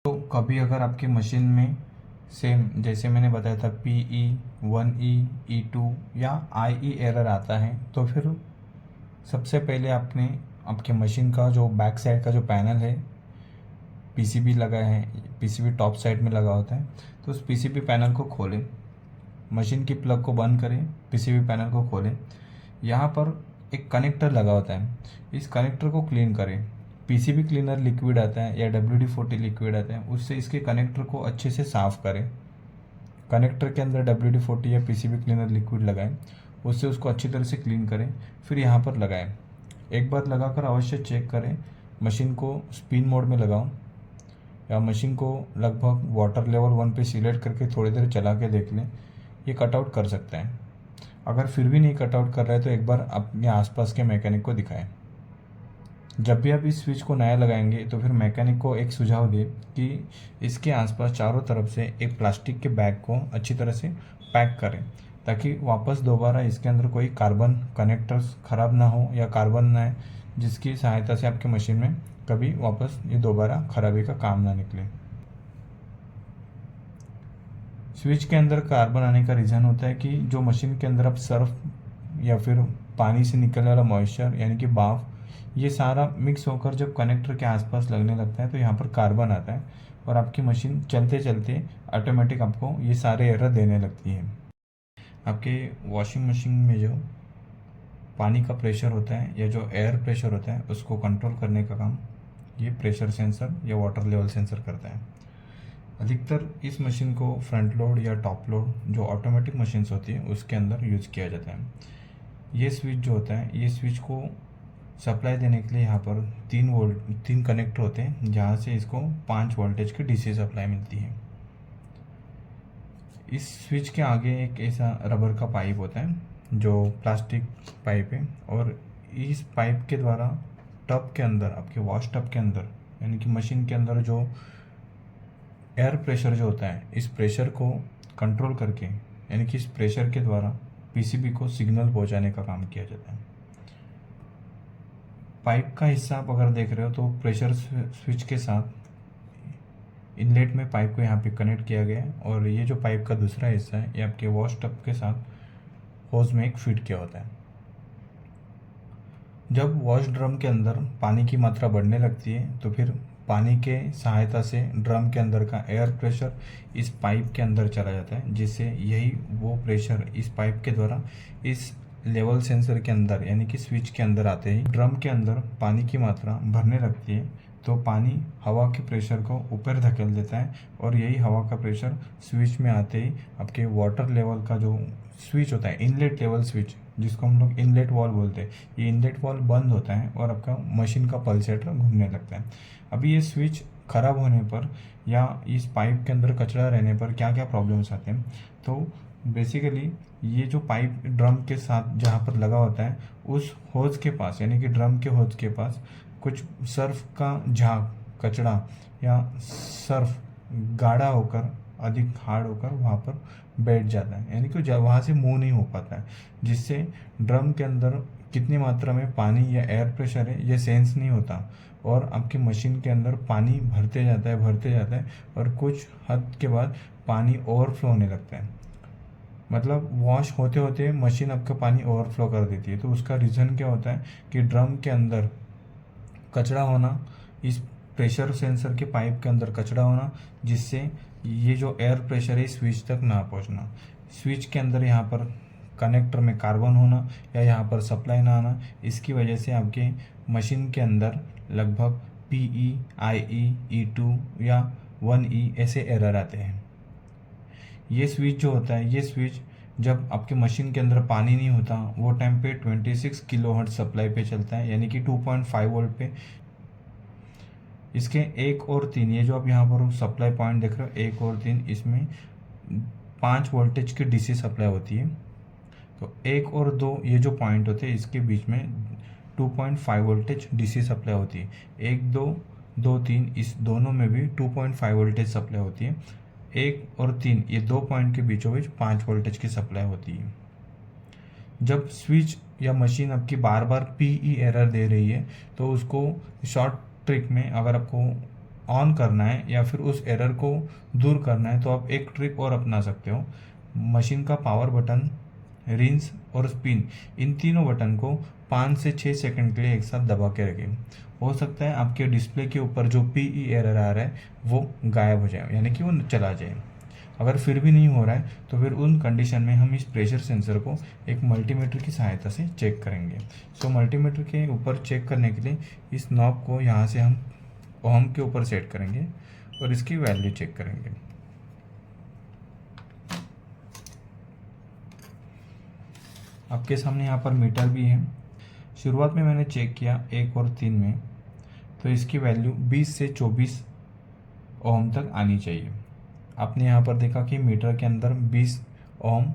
तो कभी अगर आपकी मशीन में सेम जैसे मैंने बताया था PE1E E2 या IE एरर आता है, तो फिर सबसे पहले आपने आपके मशीन का जो बैक साइड का जो पैनल है, पीसीबी लगा है, पीसीबी टॉप साइड में लगा होता है, तो उस पीसीबी पैनल को खोलें, मशीन की प्लग को बंद करें, पीसीबी पैनल को खोलें। यहाँ पर एक कनेक्टर लगा होता है, इस कनेक्टर को क्लीन करें। पीसीबी क्लीनर लिक्विड आता है या WD-40 लिक्विड आता है, उससे इसके कनेक्टर को अच्छे से साफ़ करें। कनेक्टर के अंदर WD-40 या पीसीबी क्लीनर लिक्विड लगाएं, उससे उसको अच्छी तरह से क्लीन करें, फिर यहाँ पर लगाएं। एक बार लगाकर अवश्य चेक करें। मशीन को स्पिन मोड में लगाओ या मशीन को लगभग वाटर लेवल 1 पे सिलेक्ट करके थोड़ी देर चला के देख लें, ये कटआउट कर सकते हैं। अगर फिर भी नहीं कटआउट कर रहा है तो एक बार अपने आसपास के मैकेनिक को दिखाएं। जब भी आप इस स्विच को नया लगाएंगे तो फिर मैकेनिक को एक सुझाव दें कि इसके आसपास चारों तरफ से एक प्लास्टिक के बैग को अच्छी तरह से पैक करें, ताकि वापस दोबारा इसके अंदर कोई कार्बन कनेक्टर्स ख़राब ना हो या कार्बन ना आए, जिसकी सहायता से आपके मशीन में कभी वापस ये दोबारा खराबी का काम ना निकले। स्विच के अंदर कार्बन आने का रीज़न होता है कि जो मशीन के अंदर आप सर्फ या फिर पानी से निकलने वाला मॉइस्चर यानी कि भाप, ये सारा मिक्स होकर जब कनेक्टर के आसपास लगने लगता है तो यहाँ पर कार्बन आता है और आपकी मशीन चलते चलते ऑटोमेटिक आपको ये सारे एरर देने लगती है। आपके वॉशिंग मशीन में जो पानी का प्रेशर होता है या जो एयर प्रेशर होता है, उसको कंट्रोल करने का काम ये प्रेशर सेंसर या वाटर लेवल सेंसर करता है। अधिकतर इस मशीन को फ्रंट लोड या टॉप लोड जो ऑटोमेटिक मशीन्स होती है उसके अंदर यूज़ किया जाता है। ये स्विच जो होता है, ये स्विच को सप्लाई देने के लिए यहाँ पर 3 कनेक्टर होते हैं, जहाँ से इसको 5 वोल्टेज की डीसी सप्लाई मिलती है। इस स्विच के आगे एक ऐसा रबर का पाइप होता है जो प्लास्टिक पाइप है, और इस पाइप के द्वारा टब के अंदर, आपके वॉश टब के अंदर यानी कि मशीन के अंदर जो एयर प्रेशर जो होता है, इस प्रेशर को कंट्रोल करके यानी कि इस प्रेशर के द्वारा पीसीबी को सिग्नल पहुंचाने का काम किया जाता है। पाइप का हिस्सा आप अगर देख रहे हो तो प्रेशर स्विच के साथ इनलेट में पाइप को यहाँ पे कनेक्ट किया गया है, और ये जो पाइप का दूसरा हिस्सा है ये आपके वॉश टब के साथ होज में एक फिट किया होता है। जब वॉश ड्रम के अंदर पानी की मात्रा बढ़ने लगती है तो फिर पानी के सहायता से ड्रम के अंदर का एयर प्रेशर इस पाइप के अंदर चला जाता है, जिससे यही वो प्रेशर इस पाइप के द्वारा इस लेवल सेंसर के अंदर यानी कि स्विच के अंदर आते ही ड्रम के अंदर पानी की मात्रा भरने लगती है, तो पानी हवा के प्रेशर को ऊपर धकेल देता है, और यही हवा का प्रेशर स्विच में आते ही आपके वाटर लेवल का जो स्विच होता है, इनलेट लेवल स्विच जिसको हम लोग इनलेट वॉल बोलते हैं, ये इनलेट वॉल बंद होता है और आपका मशीन का पल्सेटर घूमने लगता है। अभी ये स्विच खराब होने पर या इस पाइप के अंदर कचरा रहने पर क्या क्या प्रॉब्लम्स आते हैं, तो बेसिकली ये जो पाइप ड्रम के साथ जहाँ पर लगा होता है, उस होज के पास यानी कि ड्रम के होज के पास कुछ सर्फ का झाग, कचरा या सर्फ गाढ़ा होकर, अधिक हार्ड होकर वहाँ पर बैठ जाता है, यानी कि वहाँ से मूव नहीं हो पाता है, जिससे ड्रम के अंदर कितनी मात्रा में पानी या एयर प्रेशर है ये सेंस नहीं होता, और आपकी मशीन के अंदर पानी भरते जाता है और कुछ हद के बाद पानी ओवरफ्लो होने लगता है। मतलब वॉश होते होते मशीन आपका पानी ओवरफ्लो कर देती है। तो उसका रीज़न क्या होता है कि ड्रम के अंदर कचरा होना, इस प्रेशर सेंसर के पाइप के अंदर कचरा होना, जिससे ये जो एयर प्रेशर है स्विच तक ना पहुंचना, स्विच के अंदर यहाँ पर कनेक्टर में कार्बन होना या यहाँ पर सप्लाई ना आना, इसकी वजह से आपके मशीन के अंदर लगभग PE, IE, E2 या 1E ऐसे एरर आते हैं। ये स्विच जो होता है, ये स्विच जब आपके मशीन के अंदर पानी नहीं होता वो टाइम पे 26 किलोहर्ट्ज सप्लाई पे चलता है, यानी कि 2.5 वोल्ट पे। इसके 1 और 3, ये जो आप यहाँ पर सप्लाई पॉइंट देख रहे हो, 1 और 3, इसमें 5 वोल्टेज की डीसी सप्लाई होती है। तो 1 और 2 ये जो पॉइंट होते हैं इसके बीच में 2.5 वोल्टेज डीसी सप्लाई होती है। 1, 2, 2, 3 इस दोनों में भी 2.5 वोल्टेज सप्लाई होती है। 1 और 3 ये 2 पॉइंट के बीचों बीच 5 वोल्टेज की सप्लाई होती है। जब स्विच या मशीन आपकी बार बार PE एरर दे रही है तो उसको शॉर्ट ट्रिक में अगर आपको ऑन करना है या फिर उस एरर को दूर करना है तो आप एक ट्रिक और अपना सकते हो। मशीन का पावर बटन, रिंस और स्पिन, इन तीनों बटन को 5 से 6 सेकंड के लिए एक साथ दबा के रखें। हो सकता है आपके डिस्प्ले के ऊपर जो पीई एरर आ रहा है वो गायब हो जाए, यानी कि वो चला जाए। अगर फिर भी नहीं हो रहा है तो फिर उन कंडीशन में हम इस प्रेशर सेंसर को एक मल्टीमीटर की सहायता से चेक करेंगे। सो मल्टीमीटर के ऊपर चेक करने के लिए इस नॉब को यहाँ से हम ओम के ऊपर सेट करेंगे और इसकी वैल्यू चेक करेंगे। आपके सामने यहाँ पर मीटर भी है। शुरुआत में मैंने चेक किया 1 और 3 में, तो इसकी वैल्यू 20 से 24 ओम तक आनी चाहिए। आपने यहाँ पर देखा कि मीटर के अंदर 20 ओम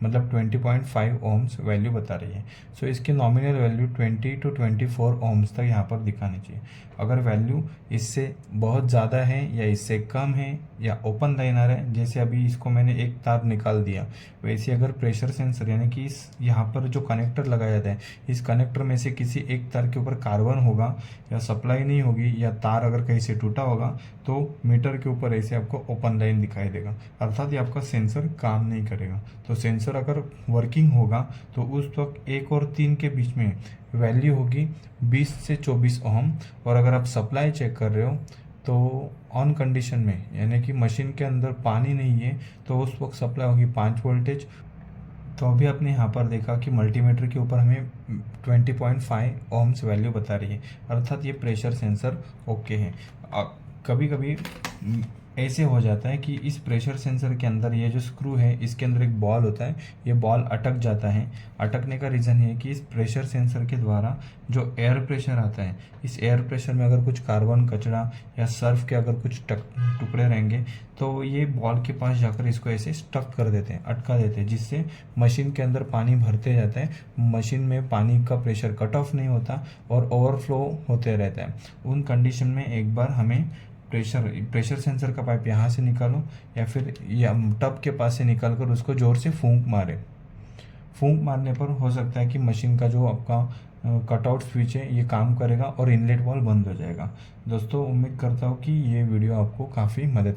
मतलब 20.5 ओम्स वैल्यू बता रही है। सो इसकी नॉमिनल वैल्यू 20 to 24 ओम्स तक यहाँ पर दिखानी चाहिए। अगर वैल्यू इससे बहुत ज़्यादा है या इससे कम है या ओपन लाइनर है, जैसे अभी इसको मैंने एक तार निकाल दिया, वैसे अगर प्रेशर सेंसर यानी कि इस यहाँ पर जो कनेक्टर लगाया जाता है, इस कनेक्टर में से किसी एक तार के ऊपर कार्बन होगा या सप्लाई नहीं होगी या तार अगर कहीं से टूटा होगा तो मीटर के ऊपर ऐसे आपको ओपन लाइन दिखाई देगा, अर्थात ये आपका सेंसर काम नहीं करेगा। तो सेंसर अगर वर्किंग होगा तो उस वक्त 1 और 3 के बीच में वैल्यू होगी 20 से 24 ओम। और अगर आप सप्लाई चेक कर रहे हो तो ऑन कंडीशन में, यानी कि मशीन के अंदर पानी नहीं है, तो उस वक्त सप्लाई होगी 5 वोल्टेज। तो अभी आपने यहाँ पर देखा कि मल्टीमीटर के ऊपर हमें 20.5 ओम्स वैल्यू बता रही है, अर्थात ये प्रेशर सेंसर ओके है। कभी कभी ऐसे हो जाता है कि इस प्रेशर सेंसर के अंदर ये जो स्क्रू है इसके अंदर एक बॉल होता है, ये बॉल अटक जाता है। अटकने का रीज़न है कि इस प्रेशर सेंसर के द्वारा जो एयर प्रेशर आता है, इस एयर प्रेशर में अगर कुछ कार्बन कचरा या सर्फ के अगर कुछ टुकड़े रहेंगे तो ये बॉल के पास जाकर इसको ऐसे स्टक कर देते हैं, अटका देते हैं, जिससे मशीन के अंदर पानी भरते जाता है। मशीन में पानी का प्रेशर कट ऑफ नहीं होता और ओवरफ्लो होते रहता है। उन कंडीशन में एक बार हमें प्रेशर सेंसर का पाइप यहाँ से निकालो या फिर टब के पास से निकाल कर उसको ज़ोर से फूंक मारे। फूंक मारने पर हो सकता है कि मशीन का जो आपका कटआउट स्विच है ये काम करेगा और इनलेट वाल्व बंद हो जाएगा। दोस्तों, उम्मीद करता हूँ कि ये वीडियो आपको काफ़ी मदद